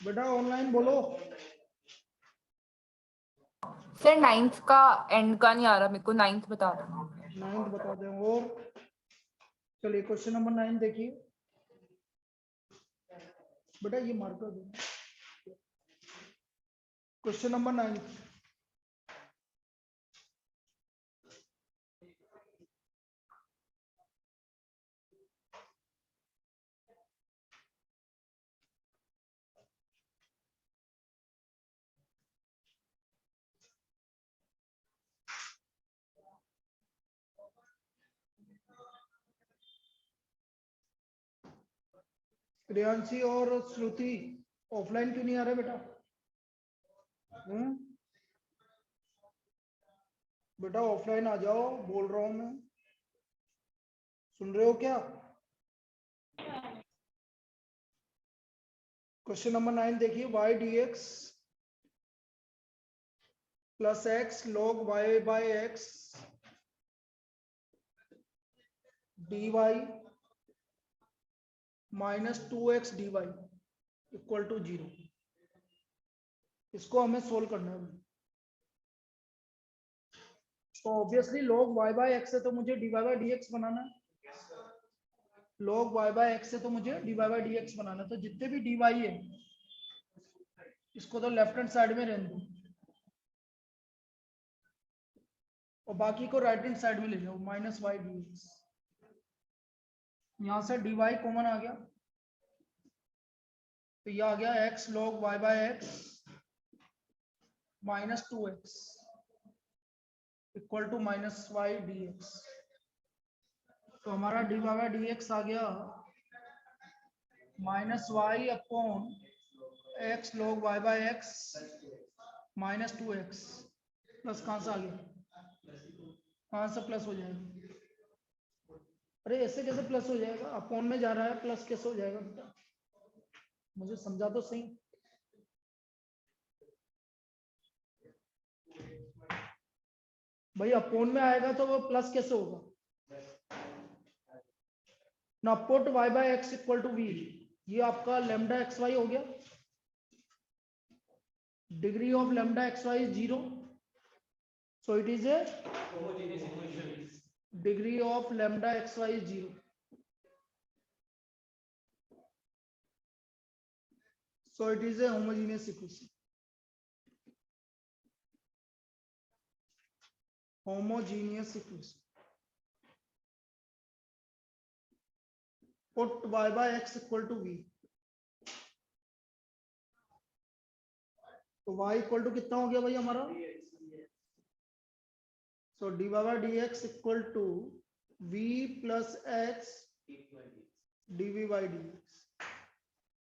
बेटा ऑनलाइन बोलो। Sir 9th का एंड का नहीं आ रहा मेरे को, 9th बता दो। 9th बता दें। और चलिए क्वेश्चन नंबर 9 देखिए बेटा, ये मार्कर दो। Question number 9। प्रियांशी और श्रुति ऑफलाइन क्यों नहीं आ रहे बेटा? बेटा ऑफलाइन आ जाओ, बोल रहा हूं मैं, सुन रहे हो क्या? क्वेश्चन नंबर 9 देखिए, y dx plus x log y by x dy minus 2x dy equal to 0। इसको हमें सोल्व करना है। तो obviously log y by x से तो मुझे dy बाय dx बनाना है। log y बाय x से तो मुझे dy बाय dx बनाना है। तो जितने भी dy है इसको तो लेफ्ट हैंड साइड में रहने दो और बाकी को राइट हैंड साइड में ले जाओ, माइनस y dx। यहां से dy कॉमन आ गया तो ये आ गया x log y by x minus 2x equal to minus y dx। तो हमारा dy बाय dx आ गया minus y upon x log y by x minus 2x plus कहां से आ गया, कहां से प्लस हो जाएगा? अरे ऐसे कैसे प्लस हो जाएगा? अपॉन में जा रहा है, प्लस कैसे हो जाएगा बेटा? मुझे समझा तो सही। भाई अपॉन में आएगा तो वो प्लस कैसे होगा ना? Put y by x equal to v, ये आपका लेमडा एक्स वाई हो गया। Degree of lambda x y is 0, so it is a degree of lambda x y is 0। So it is a homogeneous equation. Homogeneous equation. Put y by x equal to v. तो y equal to कितना हो गया भाई हमारा? So dy by dx equal to v plus x dv by dx।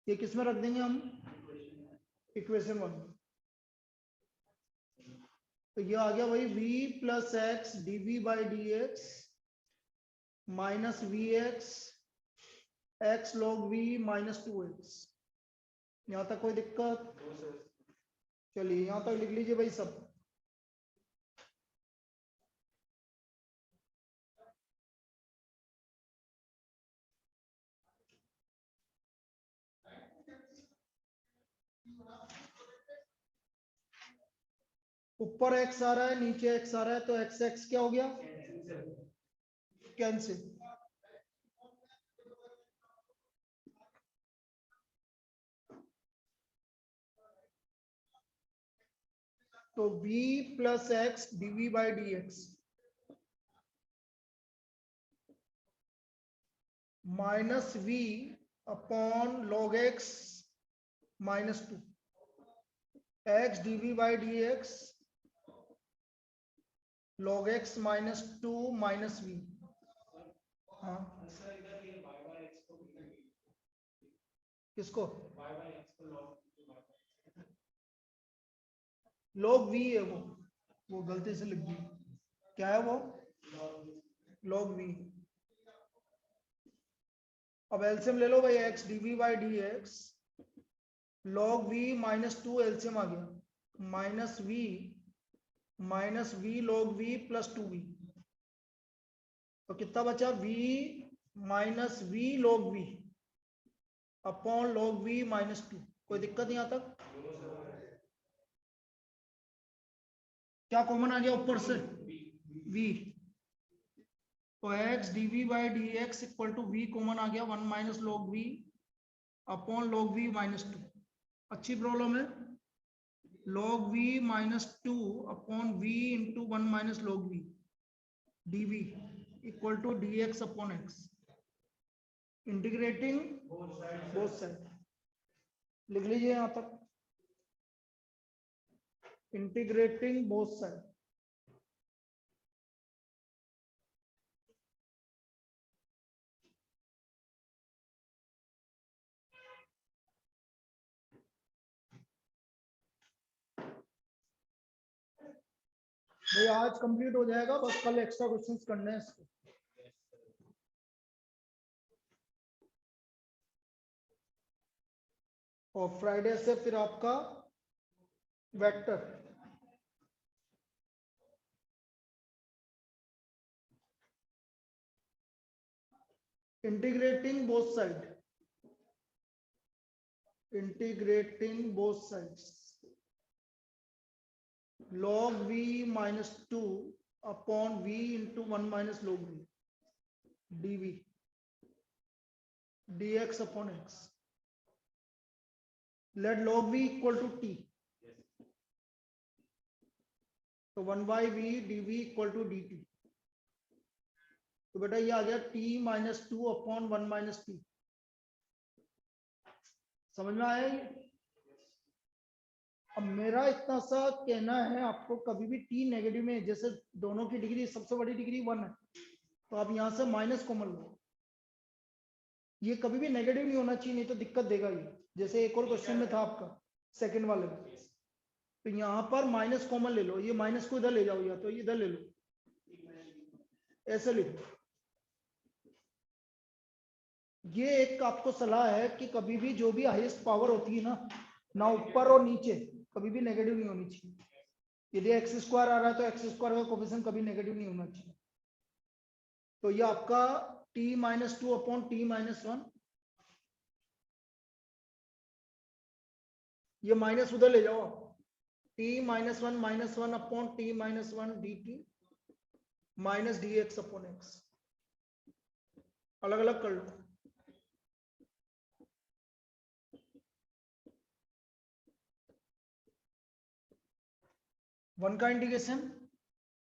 ये किस में रख देंगे हम? इक्वेशन 1। तो ये आ गया भाई v plus x dv by dx minus v x log v minus 2x। यहां तक कोई दिक्कत? चलिए यहां तक लिख लीजिए भाई सब। ऊपर x आ रहा है, नीचे x आ रहा है, तो x x क्या हो गया? कैंसिल। तो v plus x dv by dx minus v upon log x minus 2 x dv by dx log x minus 2 minus v। हाँ किसको? log v है वो गलती से लिख दी। क्या है वो? log v। अब एलसीएम ले लो भाई, x dv by dx log v minus 2 LCM आ गया minus v log v plus 2v। तो कितना बचा? v minus v log v upon log v -2। कोई दिक्कत यहाँ तक? क्या कॉमन आ गया ऊपर से? v। तो x dv by dx equal to v common आ गया 1 minus log v upon log v -2। अच्छी प्रॉब्लम है। log v -2 upon v into 1 minus log v dv equal to dx upon x। Integrating both side लिख लीजिए यहां तक। Integrating both side. भाई आज कंप्लीट हो जाएगा, बस कल एक्स्ट्रा क्वेश्चंस करने हैं इसको। और फ्राइडे से फिर आपका vector. Integrating both side. Integrating both sides. log v -2 upon v into 1 minus log v dv dx upon x। Let log v equal to t। तो 1 by v dv equal to dt। तो बेटा ये आ गया t -2 upon 1 minus T. समझ में आया ये? अब मेरा इतना सा कहना है आपको, कभी भी t नेगेटिव में, जैसे दोनों की डिग्री सबसे बड़ी डिग्री 1 है, तो आप यहां से माइनस कॉमन लो। ये कभी भी नेगेटिव नहीं होना चाहिए, नहीं तो दिक्कत देगा ये। जैसे एक और क्वेश्चन में था आपका सेकंड वाले में, तो यहाँ पर माइनस कॉमन ले लो, ये माइनस को इधर ले जाओ या तो इधर ले लो, ऐसे लिखो। ये एक आपको सलाह है कि कभी भी जो भी हाईएस्ट पावर होती है ना ऊपर और नीचे, कभी भी नेगेटिव नहीं होनी चाहिए। यदि एक्स स्क्वायर आ रहा है तो एक्स स्क्वायर का कोफिशिएंट कभी नेगेटिव नहीं होना चाहिए। तो ये आपका t -2 अपॉन t -1, ये माइनस उधर ले जाओ आप, t -1 upon t -1 dt minus dx upon x। अलग अलग कर लो। वन का integration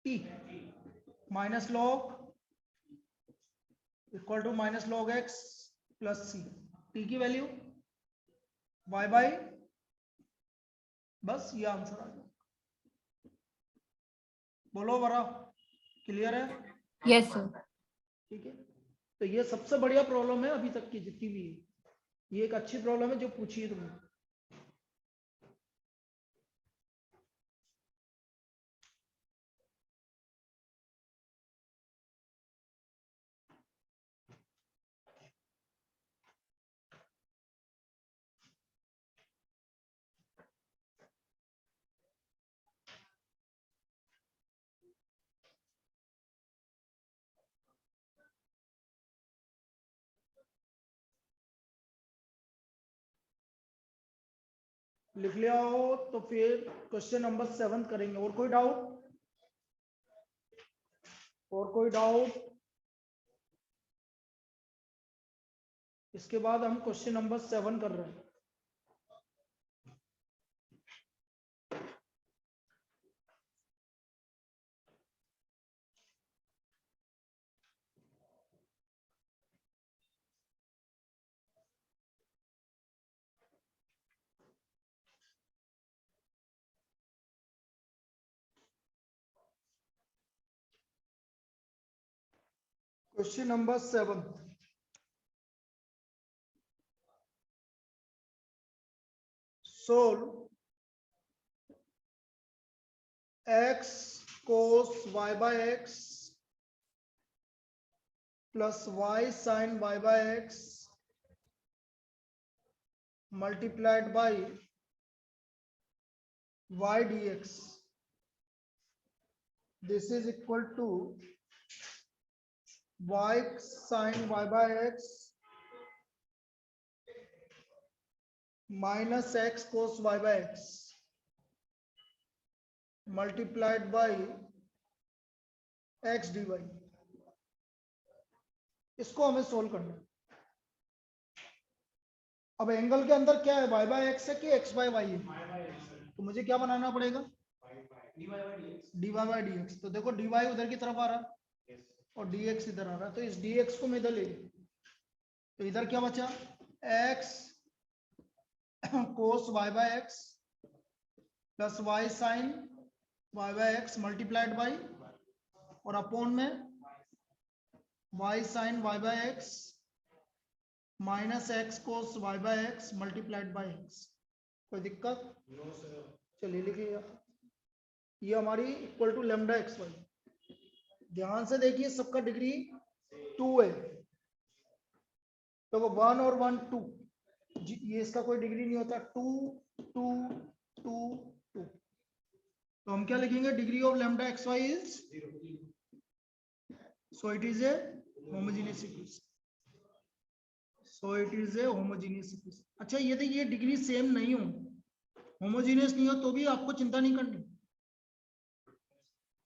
t minus log equal to minus log x plus c. t की वैल्यू y बाई, बस ये आंसर आ गया। बोलो बरा, क्लियर है? Yes sir. ठीक है, तो ये सबसे बढ़िया प्रॉब्लम है अभी तक की जितनी भी है। ये एक अच्छी प्रॉब्लम है जो पूछी है तुमने। लिख लिया हो तो फिर क्वेश्चन नंबर 7 करेंगे। और कोई डाउट? और कोई डाउट? इसके बाद हम क्वेश्चन नंबर 7 कर रहे हैं। Question number 7, solve x cos y by x plus y sin y by x multiplied by y dx. This is equal to y sin y by x minus x cos y by x multiplied by x d y. इसको हमें solve करना है। अब angle के अंदर क्या है, Y by x है कि एक्स बाय वाई है, तो मुझे क्या बनाना पड़ेगा, d y by d x. तो देखो डी वाई उधर की तरफ आ रहा है और डी एक्स इधर आ रहा है, तो इस डी एक्स को मैं इधर ले लूं, तो इधर क्या बचा, x cos y by x plus y sine y by x multiplied by और अपॉन में y sine y by x minus x cos y by x multiplied by x. कोई दिक्कत, चलिए लिखिए, ये हमारी equal to lambda x y. ध्यान से देखिए सबका डिग्री 2 है, तो वो 1 और 1 2, ये इसका कोई डिग्री नहीं होता, 2 2 2 2। तो हम क्या लिखेंगे, degree of lambda x y is, so it is a homogeneous equation, so it is a homogeneous equation. अच्छा ये देखिए डिग्री सेम नहीं हो, होमोजेनियस नहीं हो तो भी आपको चिंता नहीं करनी,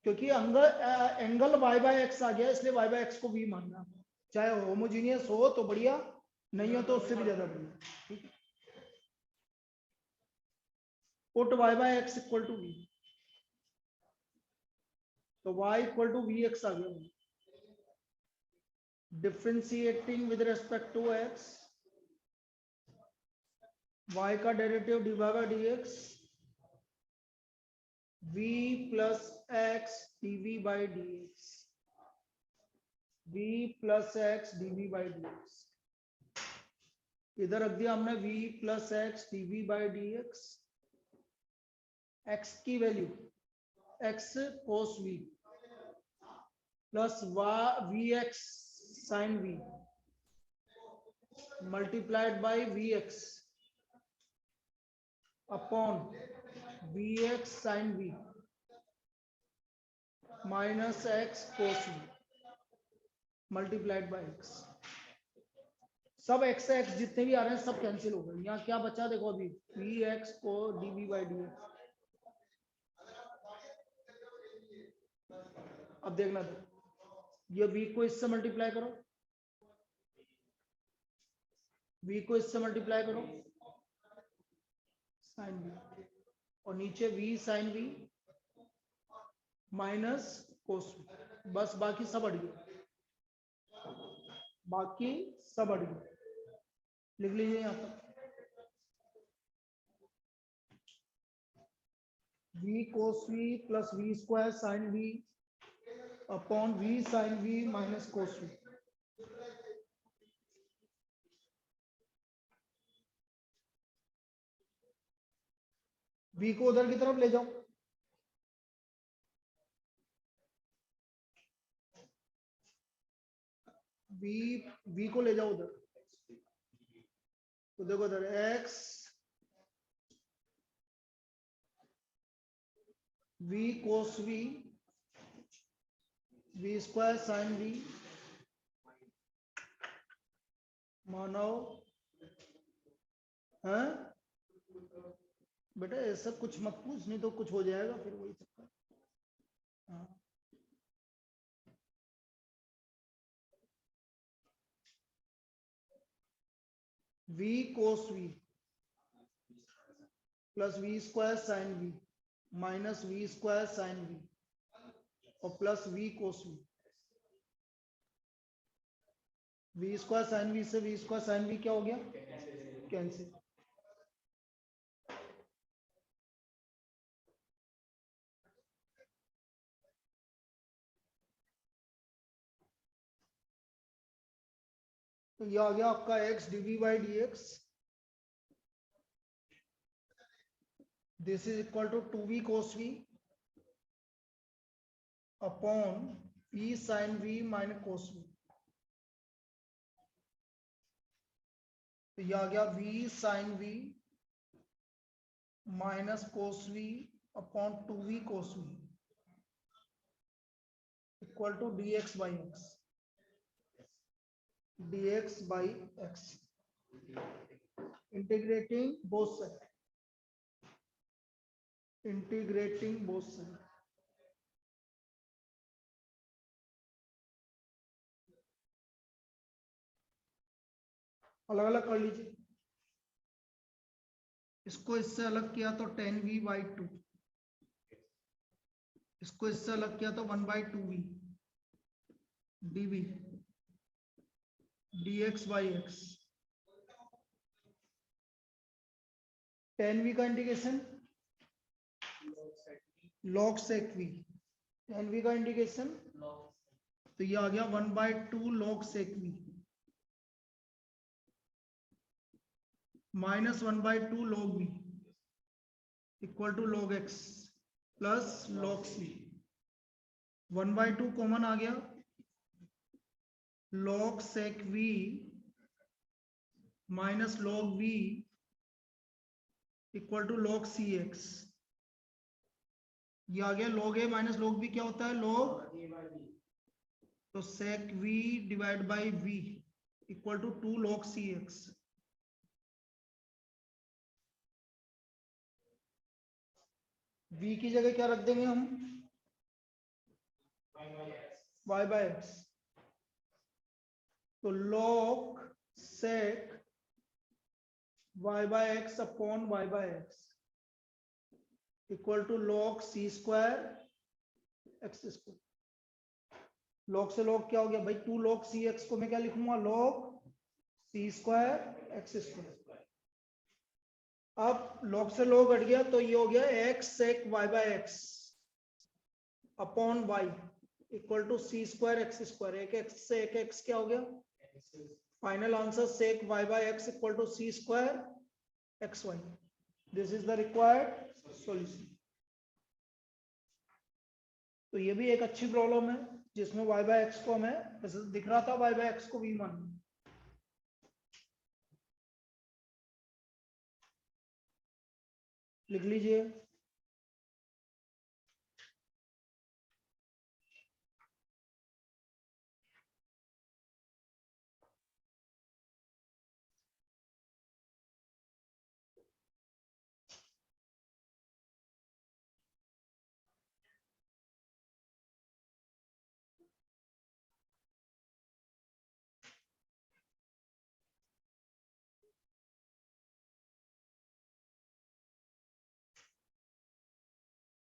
क्योंकि एंगल वाई बाय एक्स आ गया, इसलिए वाई बाय एक्स को भी मानना, चाहे होमोजेनियस हो तो बढ़िया, नहीं हो तो उससे भी ज्यादा बढ़िया। ठीक है, put y by x equal to v, तो y equal to v x आ गया। Differentiating with respect to x, y का derivative d y by d x v plus x d v by d x, v plus x d v by d x, इधर रख दिया हमने v plus x d v by d x, x की value x cos v plus v x sine v multiplied by we x upon v x sine v minus x cos v multiplied by x. सब x x जितने भी आ रहे हैं सब cancel हो गए, यहाँ क्या बचा देखो, अभी वी एक्स को d v by d x. अब देखना दो, ये v को इससे मल्टीप्लाई करो, v को इससे मल्टीप्लाई करो साइन v, और नीचे v sine v minus cos v, बस बाकी सब अड़ गया, बाकी सब अड़ गया। लिख लीजिए यहाँ पर v cos v plus v square sine v upon v sine v minus cos v। v को उधर की तरफ ले जाओ, v को ले जाओ उधर, तो देखो उधर x v cos v v square sine v मानो है बेटा, ऐसा कुछ मत पूछ, नहीं तो कुछ हो जाएगा फिर वही चक्कर। हाँ v cos v plus v square sine v minus v square sine v और plus v cos v, v square sine v से v स्क्वायर साइन v क्या हो गया, कैंसिल। तो ये आ गया आपका x dv by d x, this is equal to 2v cos v upon v sine v minus cos v। तो ये आ गया v sine v minus cos v upon 2v cos v equal to dx by x, dx by x integrating both side, integrating both side. अलग अलग कर लीजिए, इसको इससे अलग किया तो 10v/2, इसको इससे अलग किया तो 1/2v dv dx/x। 10v का integration log sec v, 10v का इंटीग्रेशन तो ये आ गया 1/2 log sec v minus 1/2 log v equal to log x plus log c। 1/2 common आ गया, log sec v minus log v equal to log cx। ये आ गया log a minus log v क्या होता है log, तो sec v divide by v equal to 2 log cx। v की जगह क्या रख देंगे हम, y बाय एक्स, तो log sec y by x upon y by x equal to log c square x square. log से log क्या हो गया भाई, 2 log c x को मैं क्या लिखूंगा log c square x square. अब log से log हट गया तो ये हो गया x sec y by x upon y equal to c square x square. एक x से एक x क्या हो गया, final answer sec y by x equal to c square x y. This is the required solution. तो ये भी एक अच्छी प्रॉब्लम है जिसमें y बाय एक्स को हमें, वैसे दिख रहा था y बाय एक्स को v मान, लिख लीजिए।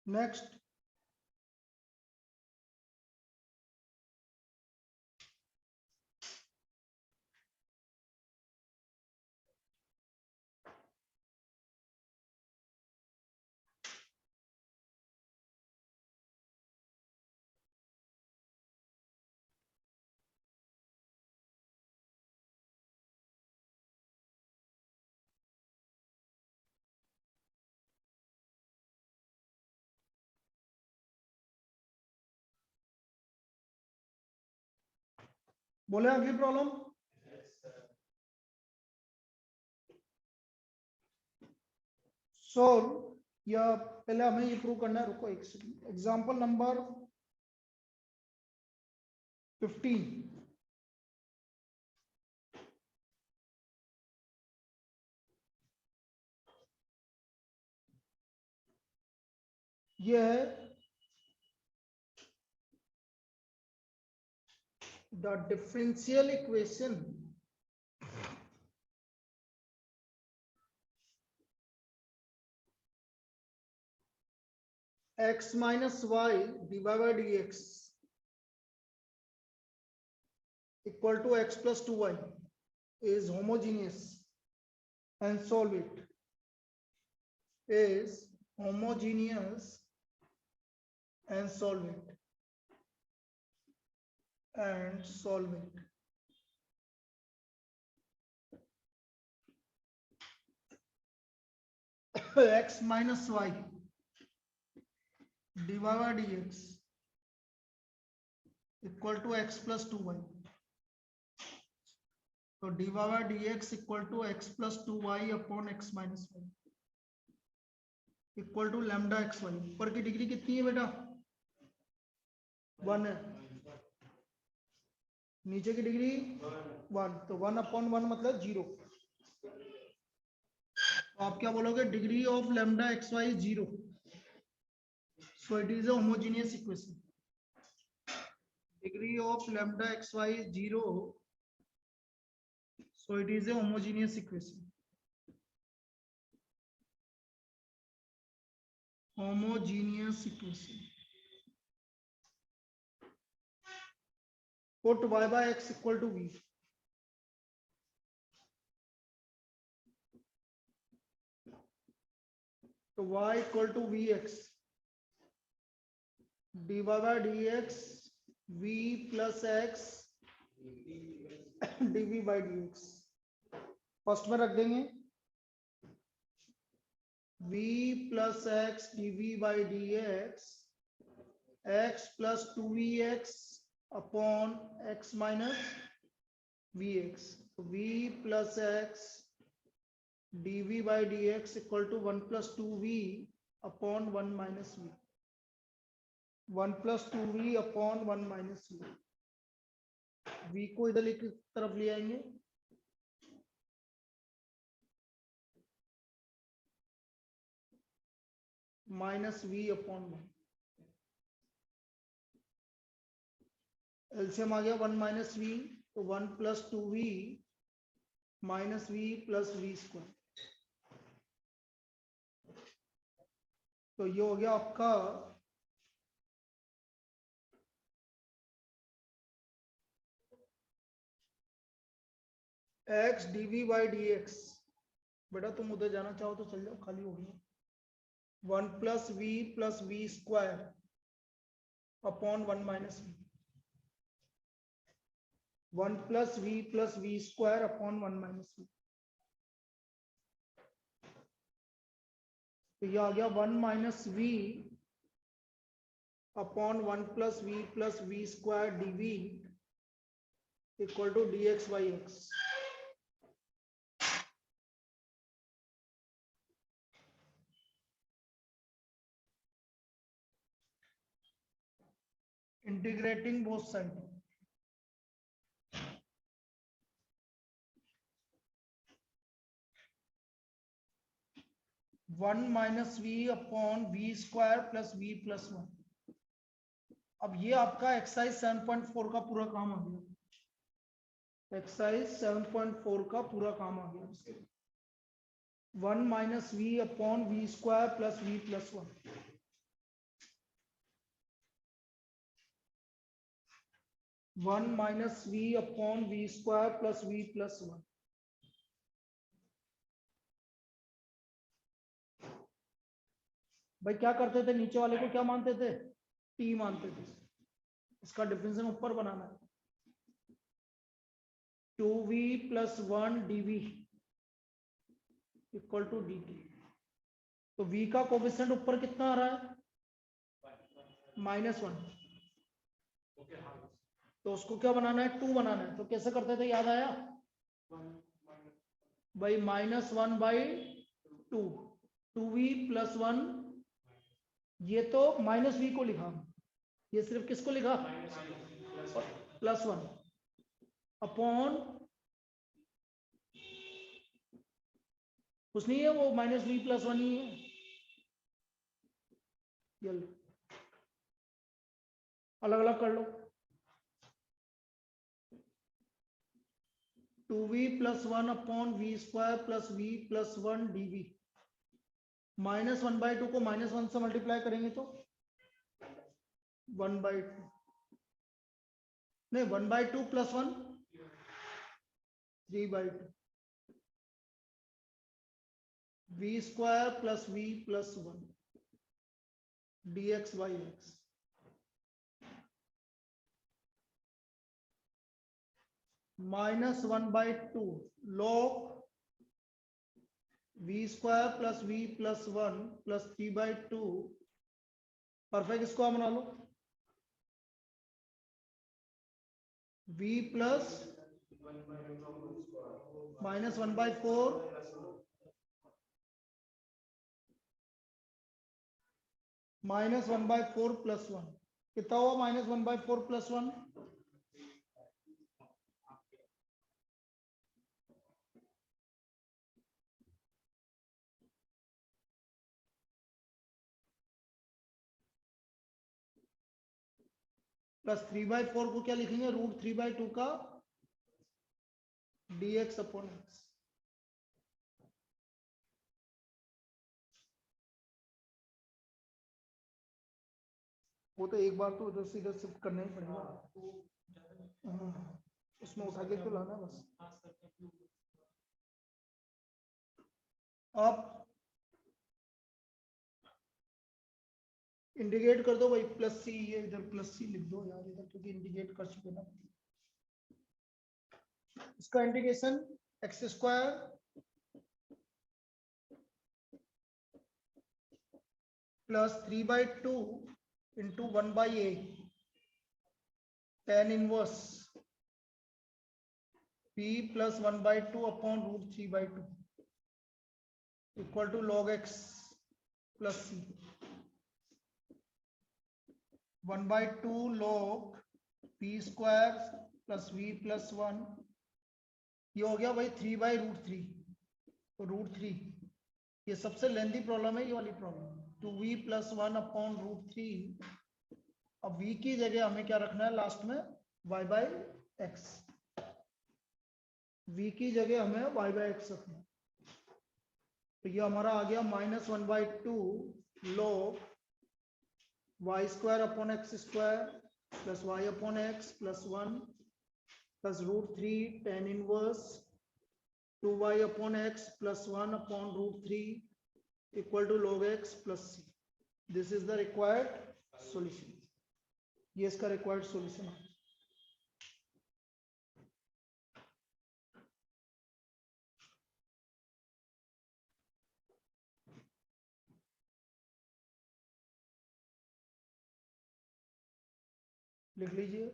नेक्स्ट, बोले अगली प्रॉब्लम। सॉल्व, या पहले हमें ये प्रूव करना है, रुको एक सेकंड। एग्जांपल नंबर 15, ये है the differential equation x minus y dy by dx equal to x plus 2y is homogeneous and solve it, is homogeneous and solve it, and solve it। x minus y dy by dx equal to x plus 2y, तो dy by dx equal to x plus 2y upon x minus y equal to lambda x y. ऊपर की degree कितनी है बेटा, 1 है, नीचे की degree 1, तो 1 अपॉन 1 मतलब 0। आप क्या बोलोगे? Degree of lambda x y 0, so it is a homogeneous equation. Degree of lambda xy is 0, so it is a homogeneous equation. Homogeneous equation. Put y by x equal to v. So y equal to vx. dy by dx v plus x dv by dx. First में रख देंगे v plus x dv by dx, x plus 2vx upon x minus vx. So v plus x dv by dx equal to 1 plus 2v upon 1 minus v. 1 plus 2v upon 1 minus v. v को इधर की तरफ ले आएंगे, minus v upon 1. LCM आ गया 1 minus v, तो 1 plus 2v minus v plus v square. तो ये हो गया आपका x dv by dx. बेटा तुम उधर जाना चाहो तो चल जाओ, खाली हो गया. 1 plus v square upon 1 minus v. 1 plus v square upon 1 minus v. तो यह आ गया 1 minus v upon 1 plus v square dv equal to dx by x. Integrating both side. One minus v upon v square plus v plus 1. अब ये आपका exercise 7.4 का पूरा काम आ गया. एक्सरसाइज 7.4 का पूरा काम आ गया. 1 minus v upon v square plus v plus 1. One minus v upon v square plus v plus 1. भाई क्या करते थे, नीचे वाले को क्या मानते थे? टी मानते थे. इसका डिफरेंशियल ऊपर बनाना है. 2v plus 1 dv equal to dt. तो v का कोफिशिएंट ऊपर कितना आ रहा है? -1. तो उसको क्या बनाना है? 2 बनाना है. तो कैसे करते थे, याद आया भाई? -1 बाई 2. 2v plus 1. ये तो माइनस v को लिखा, ये सिर्फ किसको लिखा? प्लस 1 अपॉन कुछ नहीं है, वो माइनस v प्लस 1 ही है. ये लो, अलग अलग कर लो. 2v plus 1 upon v square plus v plus 1 dv. -1/2 को -1 से मल्टीप्लाई करेंगे तो 1/2 नहीं, 1/2 plus 1 3/2. v square plus v plus 1 dx by x. -1/2 log v square plus v plus 1 plus 3/2. Perfect इसको बना लो. v plus -1/4 -1/4 plus 1. कितना हुआ -1/4 प्लस 1? प्लस 3/4 को क्या लिखेंगे, √3/2 का dx/x। वो तो एक बार तो उधर से इधर शिफ्ट करना ही पड़ेगा। हाँ, उसमें उठा के तो लाना बस। आप इंडिकेट कर दो भाई, प्लस सी, ये इधर प्लस सी लिख दो यार इधर, क्योंकि इंडिकेट कर चुके ना। इसका indication x² plus 3/2 into 1/a tan inverse p plus 1/2 upon √3/2 equal to log x plus c। 1/2 log p² plus v plus 1, ये हो गया भाई 3/√3। तो √3 ये सबसे लेंथी प्रॉब्लम है, ये वाली प्रॉब्लम। तो v प्लस 1 अपॉन √3। अब v की जगह हमें क्या रखना है लास्ट में, y/x। v की जगह हमें y/x रखना है। तो ये हमारा आ गया -1/2 log y² upon x² plus y upon x plus 1 plus √3 tan inverse 2y upon x plus 1 upon √3 equal to log x plus c। This is the required solution. ये इसका रिक्वायर्ड सॉल्यूशन है। लिख लीजिए।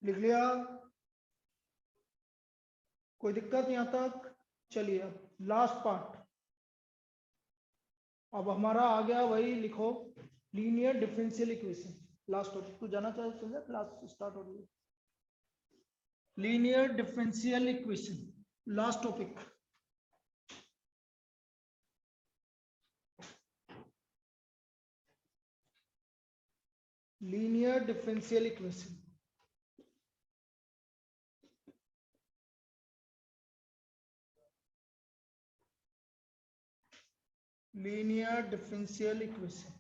लिख लिया, कोई दिक्कत यहाँ तक? चलिए अब लास्ट पार्ट। अब हमारा आ गया वही, लिखो linear differential equation. Last topic को जाना चाहिए, चल जाए, क्लास स्टार्ट हो रही है। Linear differential equation last topic. Linear differential equation. Linear differential equation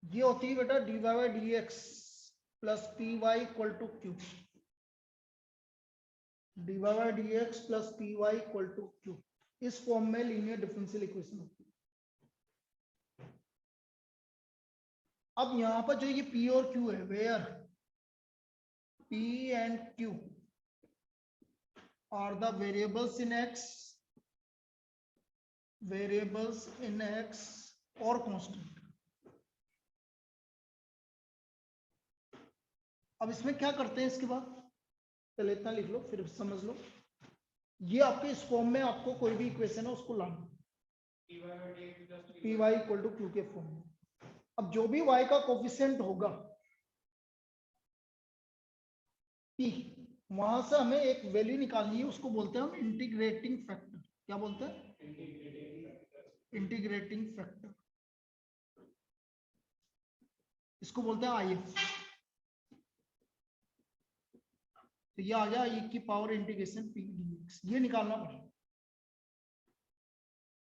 ये होती है बेटा dy/dx plus py equal to q। dy/dx plus py equal to q, इस फॉर्म में लीनियर डिफरेंशियल इक्वेशन होती है। अब यहां पर जो ये p और q है, where p and q are the variables in x, variables in x और constant। अब इसमें क्या करते हैं इसके बाद, पहले इतना लिख लो फिर समझ लो। ये आपके इस फॉर्म में आपको कोई भी इक्वेशन है उसको लाना, py इक्वल टू q के फॉर्म में। अब जो भी y का कोफिशिएंट होगा p, वहां से हमें एक वैल्यू निकालनी है, उसको बोलते हैं हम इंटीग्रेटिंग फैक्टर। क्या बोलते हैं? Integrating factor. इसको बोलते हैं IF। तो ये आ गया e की पावर इंटीग्रेशन p dx, ये निकालना पड़ेगा।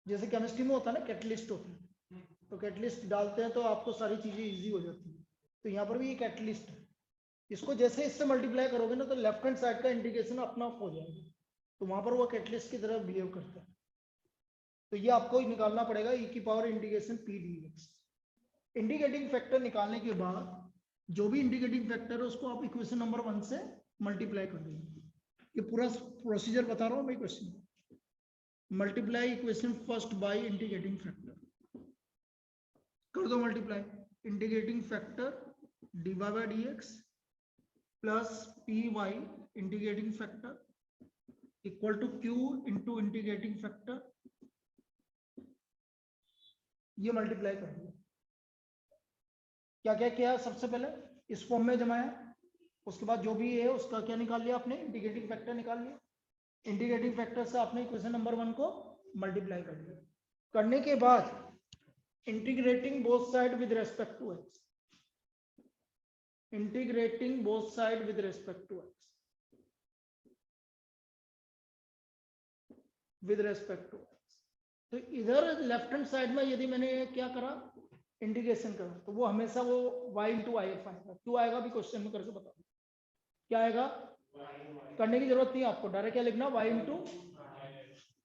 जैसे केमिस्ट्री में होता है ना, कैटलिस्ट होता है, तो कैटलिस्ट डालते हैं तो आपको सारी चीजें इजी हो जाती है। तो यहाँ पर भी ये कैटलिस्ट है, इसको जैसे इससे मल्टीप्लाई करोगे ना तो लेफ्ट हैंड साइड का इंटीग्रेशन अपना आप हो जाएगा, तो वहां पर वो कैटलिस्ट की तरह बिहेव करता है। तो ये आपको निकालना पड़ेगा e की power integration p dx। Integrating factor निकालने के बाद जो भी इंटीग्रेटिंग फैक्टर है उसको आप इक्वेशन नंबर 1 से मल्टीप्लाई कर देंगे। ये पूरा प्रोसीजर बता रहा हूँ भाई question. Multiply equation first by integrating factor, कर दो multiply. Integrating factor dy by dx plus p y integrating factor equal to q into integrating factor, ये मल्टीप्लाई कर दिया। क्या क्या किया, सबसे पहले इस फॉर्म में जमाया, उसके बाद जो भी है उसका क्या निकाल लिया आपने, इंटीग्रेटिंग फैक्टर निकाल लिया। इंटीग्रेटिंग फैक्टर से आपने इक्वेशन नंबर 1 को मल्टीप्लाई कर दिया। करने के बाद integrating both side with respect to x, integrating both side with respect to x, with respect to x। तो इधर लेफ्ट हैंड साइड में यदि मैंने क्या करा, इंटीग्रेशन करा, तो वो हमेशा वो y इंटू आई एफ आएगा। क्यों आएगा भी क्वेश्चन में करके बता दो, क्या आएगा, करने की जरूरत नहीं आपको, डायरेक्ट क्या लिखना y इंटू,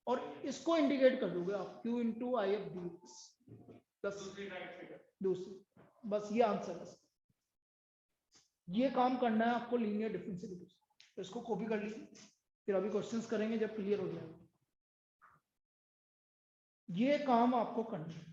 और इसको इंटीग्रेट कर दोगे आप q into I F D plus दूसरी, बस ये आंसर है। ये काम करना है आपको लीनियर डिफरेंशियल इक्वेशन। तो इसको कॉपी कर लीजिए, फिर अभी क्वेश्चंस करेंगे जब क्लियर हो जाएगा। ये काम आपको करना है।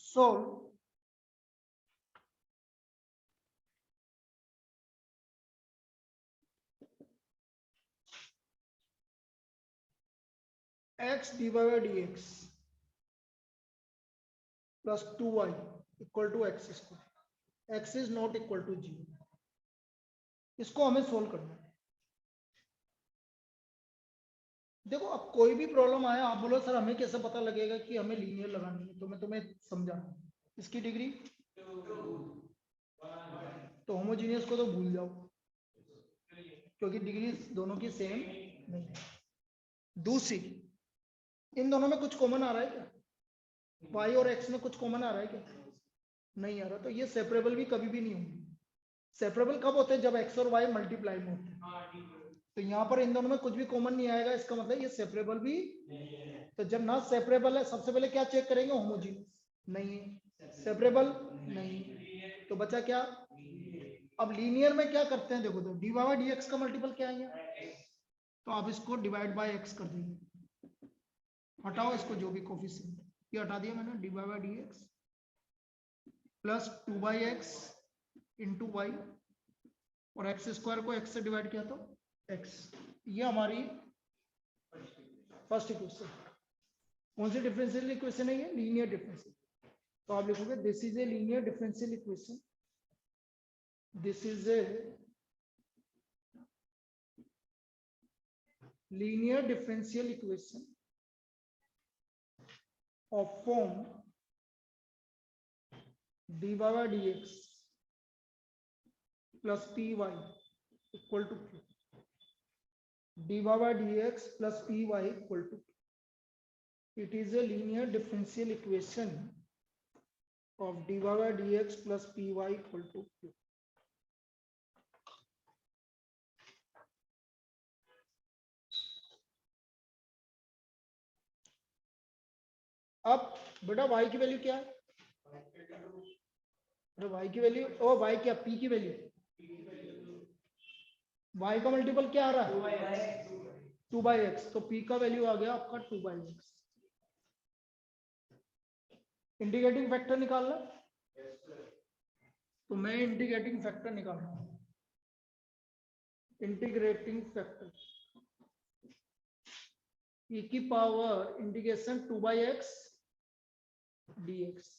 solve x dy by dx plus 2y equal to x square, x is not equal to 0। इसको हमें सोल्व करना है। देखो अब कोई भी प्रॉब्लम आया, आप बोलो सर हमें कैसे पता लगेगा कि हमें लीनियर लगानी है, तो मैं तुम्हें समझा, इसकी डिग्री तो होमोजीनियस को तो भूल जाओ क्योंकि डिग्री दोनों की सेम नहीं है। दूसरी, इन दोनों में कुछ कॉमन आ रहा है क्या, y और x में कुछ कॉमन आ रहा है क्या, नहीं आ रहा, तो ये सेपरेबल भी कभी भी नहीं होंगे। सेपरेबल कब होते हैं, जब x और y मल्टीप्लाई में होते हैं। तो यहाँ पर इन दोनों में कुछ भी कॉमन नहीं आएगा, इसका मतलब ये सेपरेबल भी तो जब ना सेपरेबल है, सबसे पहले क्या चेक करेंगे, होमोजीनियस नहीं है, सेपरेबल नहीं है, तो बचा क्या। अब लीनियर में क्या करते हैं, देखो तो डी बाई डी एक्स का मल्टीपल क्या है, तो आप इसको डिवाइड बाय एक्स कर देंगे, हटाओ इसको जो भी कोफिशिएंट, ये हटा दिया मैंने, d by d x plus 2 by x into y, और एक्स स्क्वायर को एक्स से डिवाइड किया तो एक्स। ये हमारी फर्स्ट इक्वेशन। कौन सी डिफरेंशियल इक्वेशन है ये, लीनियर डिफरेंशियल। तो आप लिखोगे this is a linear differential equation, this is a linear differential equation of form dy by dx plus py equal to q, dy by dx plus py equal to q. It is a linear differential equation of dy by dx plus py equal to q. अब बेटा y की value क्या है? अरे y की value, ओ y क्या, p की value, y का मल्टीपल क्या आ रहा है? 2/x, तो p का वैल्यू आ गया आपका 2/x। इंटीग्रेटिंग फैक्टर निकालना, तो मैं इंटीग्रेटिंग फैक्टर निकाल रहा हूं। इंटीग्रेटिंग फैक्टर e की power integration 2/x dx।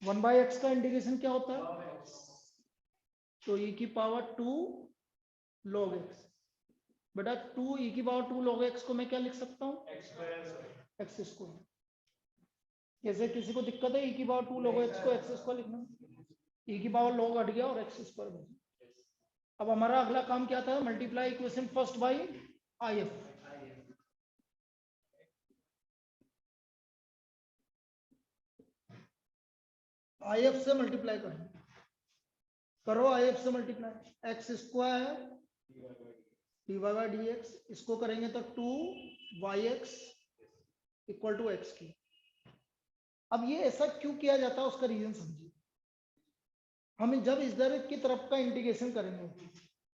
1/x का इंटीग्रेशन क्या होता है? तो e की पावर 2 log x। बेटा 2 e की पावर 2 log x को मैं क्या लिख सकता हूँ? x square. जैसे किसी को दिक्कत है e की पावर 2 log x को x स्क्वायर लिखना, e की पावर log हट गया और x स्क्वायर बन गया। अब हमारा अगला काम क्या था? Multiply equation first by if। if से मल्टीप्लाई करो if से multiply, x square dy by dx, इसको करेंगे तो 2yx इक्वल टू एक्स की। अब ये ऐसा क्यों किया जाता है उसका रीजन समझिए। हम जब इधर की तरफ का इंटीग्रेशन करेंगे,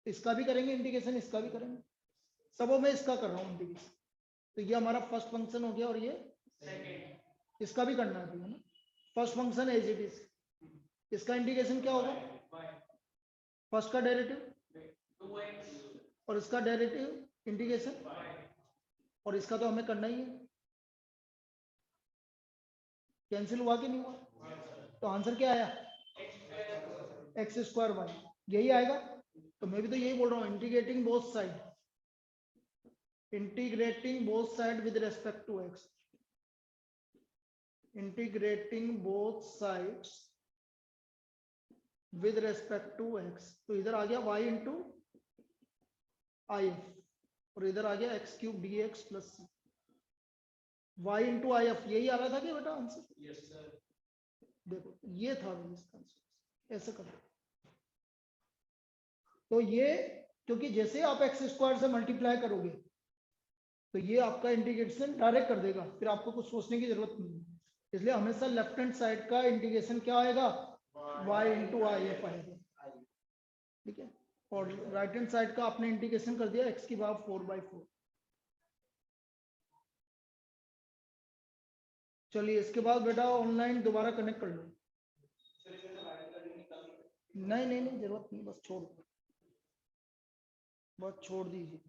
इसका भी करेंगे इंटीग्रेशन, इसका भी करेंगे, सबों में इसका कर रहा हूँ इंटीग्रेशन, तो ये हमारा फर्स्ट फंक्शन हो गया और ये इसका भी करना है ना। First function as it is, इसका इंटीग्रेशन क्या होगा? फर्स्ट का डेरिवेटिव और इसका डेरिवेटिव इंटीग्रेशन, और इसका तो हमें करना ही है। कैंसिल हुआ कि नहीं हुआ? तो आंसर क्या आया? एक्स स्क्वायर वाई, यही आएगा। तो मैं भी तो यही बोल रहा हूँ, integrating both side, integrating both side with respect to x, integrating both sides with respect to x. तो इधर आ गया y इंटू आई और इधर आ गया x cube d x plus c, y into I F, यही आ रहा था कि बेटा आंसर? Yes sir. देखो ये था इसका आंसर, ऐसे करो। तो ये क्योंकि जैसे आप एक्स स्क्वायर से मल्टीप्लाई करोगे तो ये आपका इंटीग्रेशन डायरेक्ट कर देगा, फिर आपको कुछ सोचने की जरूरत नहीं है। इसलिए हमेशा लेफ्ट हैंड साइड का इंटीग्रेशन क्या आएगा? y इंटू आई एफ आएगा, ठीक है। और राइट हैंड साइड का आपने इंटीग्रेशन कर दिया x की पावर 4/4। चलिए इसके बाद बेटा ऑनलाइन दोबारा कनेक्ट कर लो। नहीं नहीं नहीं, जरूरत नहीं, बस छोड़ दीजिए।